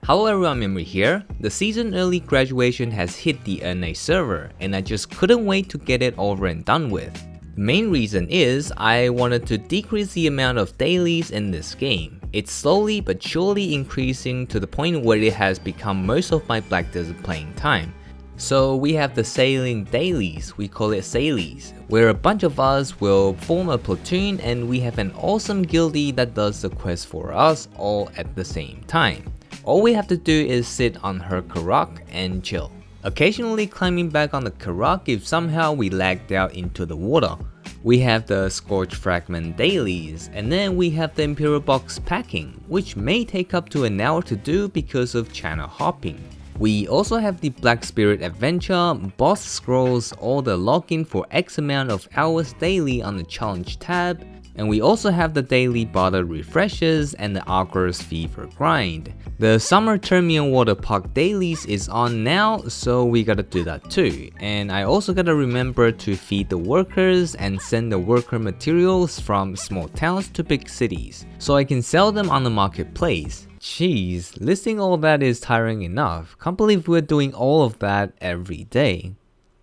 Hello everyone, Memory here. The season early graduation has hit the NA server and I just couldn't wait to get it over and done with. The main reason is I wanted to decrease the amount of dailies in this game. It's slowly but surely increasing to the point where it has become most of my Black Desert playing time. So we have the sailing dailies, we call it sailies, where a bunch of us will form a platoon and we have an awesome guildie that does the quest for us all at the same time. All we have to do is sit on her karak and chill. Occasionally climbing back on the karak if somehow we lagged out into the water. We have the Scorch Fragment dailies, and then we have the Imperial Box packing, which may take up to an hour to do because of channel hopping. We also have the Black Spirit Adventure, boss scrolls, or the login for X amount of hours daily on the challenge tab, and we also have the daily bottle refreshes and the Augur's Fever grind. The Summer Termian Water Park dailies is on now, so we gotta do that too. And I also gotta remember to feed the workers and send the worker materials from small towns to big cities, so I can sell them on the marketplace. Jeez, listing all that is tiring enough. Can't believe we're doing all of that every day.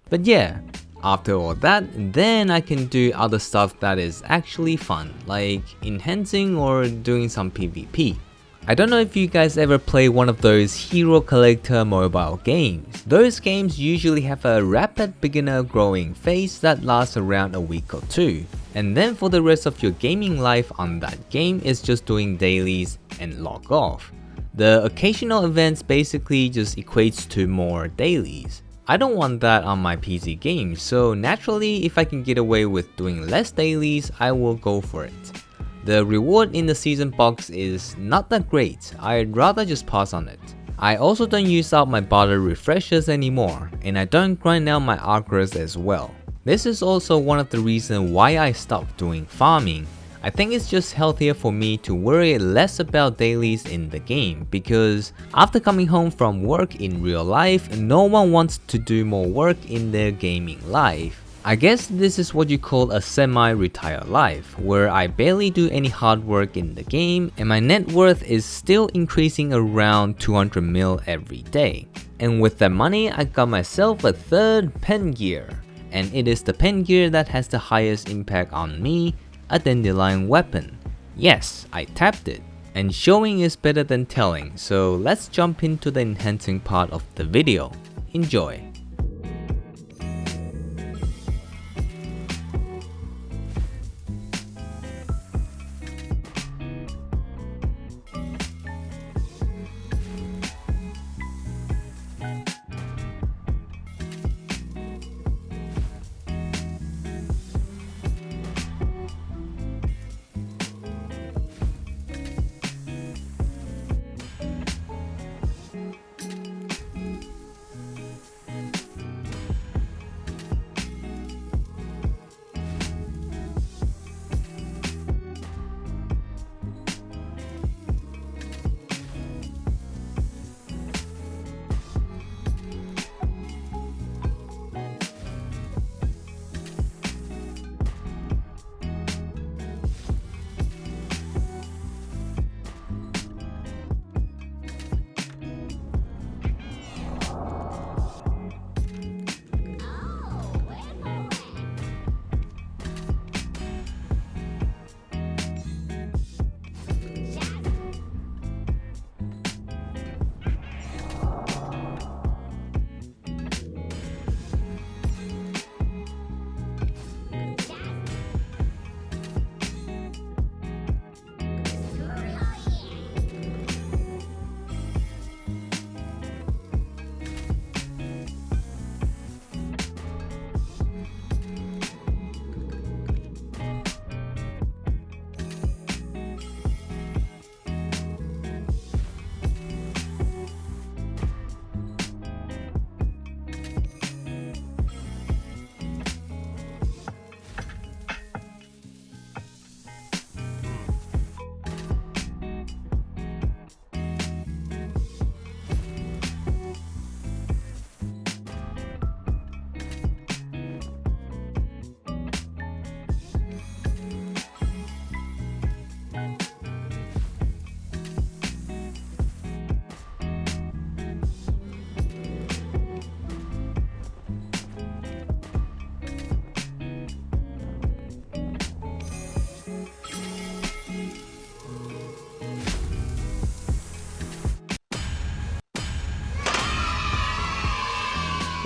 But yeah, after all that, then I can do other stuff that is actually fun, like enhancing or doing some PvP. I don't know if you guys ever play one of those hero collector mobile games. Those games usually have a rapid beginner growing phase that lasts around a week or two. And then for the rest of your gaming life on that game is just doing dailies and log off. The occasional events basically just equates to more dailies. I don't want that on my PC games, so naturally if I can get away with doing less dailies, I will go for it. The reward in the season box is not that great, I'd rather just pass on it. I also don't use out my bottle refreshers anymore, and I don't grind out my Augurs as well. This is also one of the reasons why I stopped doing farming. I think it's just healthier for me to worry less about dailies in the game, because after coming home from work in real life, no one wants to do more work in their gaming life. I guess this is what you call a semi-retired life, where I barely do any hard work in the game and my net worth is still increasing around 200 mil every day. And with that money, I got myself a third pen gear, and it is the pen gear that has the highest impact on me, a dandelion weapon. Yes, I tapped it. And showing is better than telling, so let's jump into the enhancing part of the video. Enjoy!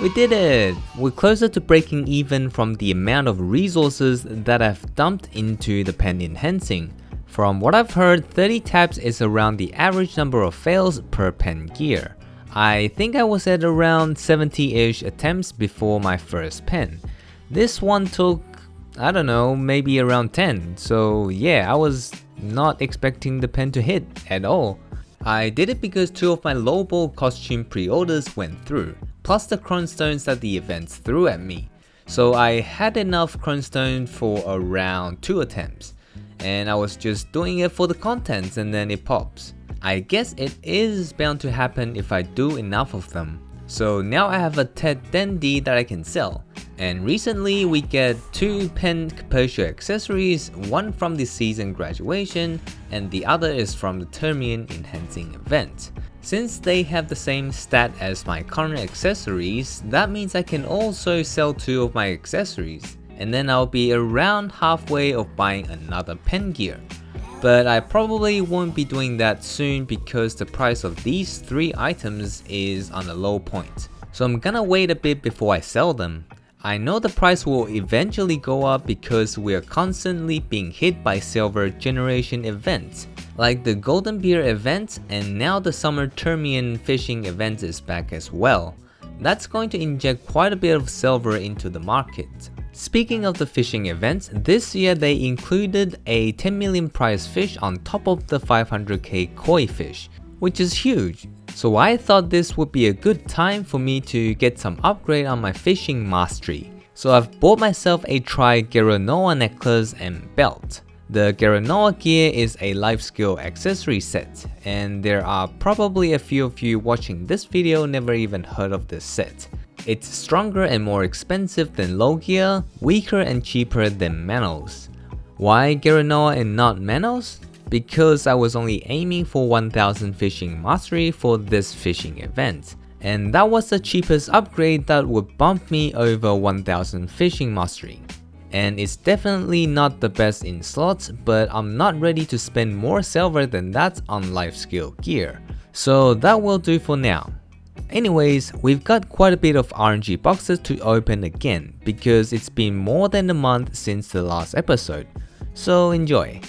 We did it! We're closer to breaking even from the amount of resources that I've dumped into the pen enhancing. From what I've heard, 30 taps is around the average number of fails per pen gear. I think I was at around 70-ish attempts before my first pen. This one took, I don't know, maybe around 10, so yeah, I was not expecting the pen to hit at all. I did it because 2 of my lowball costume pre-orders went through, plus the chromestones that the events threw at me. So I had enough chronestone for around 2 attempts, and I was just doing it for the contents and then it pops. I guess it is bound to happen if I do enough of them. So now I have a Ted Dandy that I can sell. And recently we get 2 pen Cappuccino accessories, one from the season graduation and the other is from the Termian enhancing event. Since they have the same stat as my current accessories, that means I can also sell 2 of my accessories, and then I'll be around halfway of buying another pen gear. But I probably won't be doing that soon because the price of these 3 items is on a low point. So I'm gonna wait a bit before I sell them. I know the price will eventually go up because we are constantly being hit by silver generation events, like the Golden Beer event, and now the Summer Termian fishing event is back as well. That's going to inject quite a bit of silver into the market. Speaking of the fishing events, this year they included a 10 million prize fish on top of the 500k koi fish, which is huge. So I thought this would be a good time for me to get some upgrade on my fishing mastery. So I've bought myself a Tri-Geranoa necklace and belt. The Geranoa gear is a life skill accessory set, and there are probably a few of you watching this video never even heard of this set. It's stronger and more expensive than low gear, weaker and cheaper than Manos. Why Geranoa and not Manos? Because I was only aiming for 1000 fishing mastery for this fishing event, and that was the cheapest upgrade that would bump me over 1000 fishing mastery. And it's definitely not the best in slots, but I'm not ready to spend more silver than that on life skill gear. So that will do for now. Anyways, we've got quite a bit of RNG boxes to open again because it's been more than a month since the last episode. So enjoy!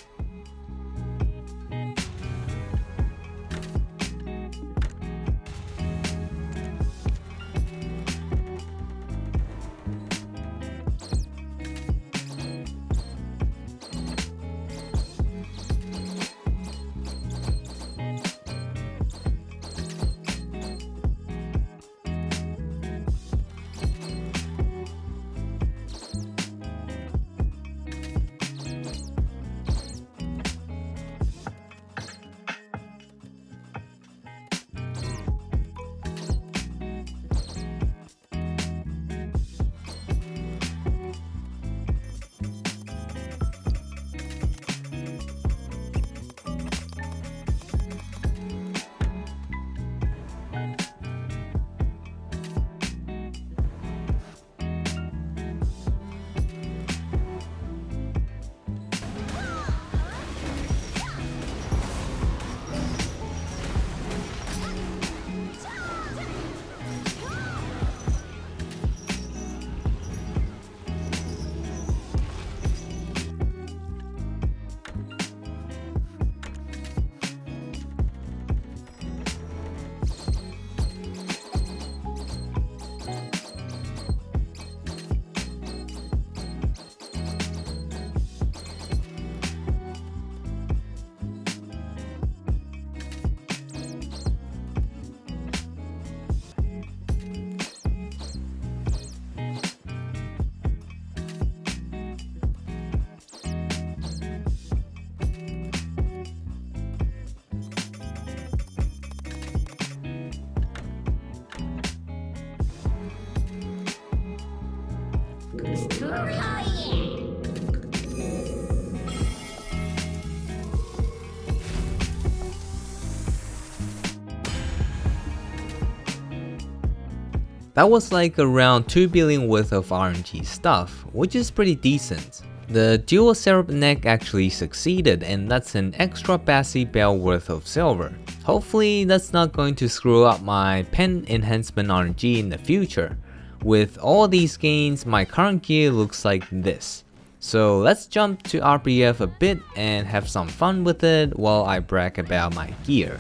That was like around 2 billion worth of RNG stuff, which is pretty decent. The dual syrup neck actually succeeded, and that's an extra Bassy Bell worth of silver. Hopefully that's not going to screw up my pen enhancement RNG in the future. With all these gains, my current gear looks like this. So let's jump to RBF a bit and have some fun with it while I brag about my gear.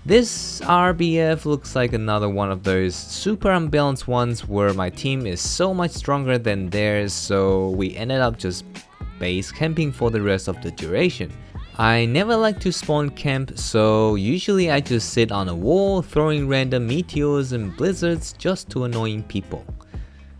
This RBF looks like another one of those super unbalanced ones where my team is so much stronger than theirs, so we ended up just base camping for the rest of the duration. I never like to spawn camp, so usually I just sit on a wall throwing random meteors and blizzards just to annoying people.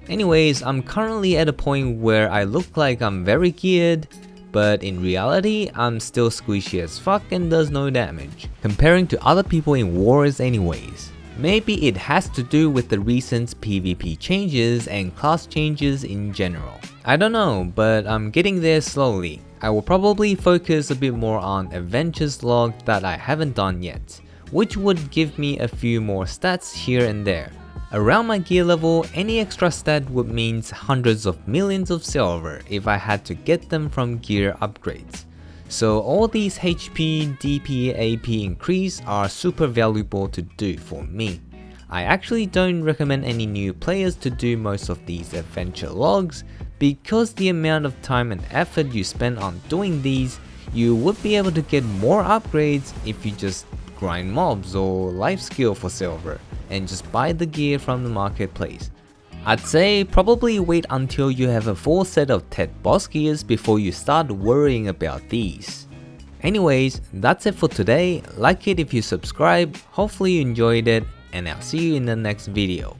Anyways, I'm currently at a point where I look like I'm very geared, but in reality, I'm still squishy as fuck and does no damage, comparing to other people in wars anyways. Maybe it has to do with the recent PvP changes and class changes in general. I don't know, but I'm getting there slowly. I will probably focus a bit more on Adventures log that I haven't done yet, which would give me a few more stats here and there. Around my gear level, any extra stat would mean hundreds of millions of silver if I had to get them from gear upgrades. So all these HP, DP, AP increase are super valuable to do for me. I actually don't recommend any new players to do most of these adventure logs because the amount of time and effort you spend on doing these, you would be able to get more upgrades if you just grind mobs or life skill for silver and just buy the gear from the marketplace. I'd say probably wait until you have a full set of TED boss gears before you start worrying about these. Anyways, that's it for today. Like it if you subscribe, hopefully you enjoyed it, and I'll see you in the next video.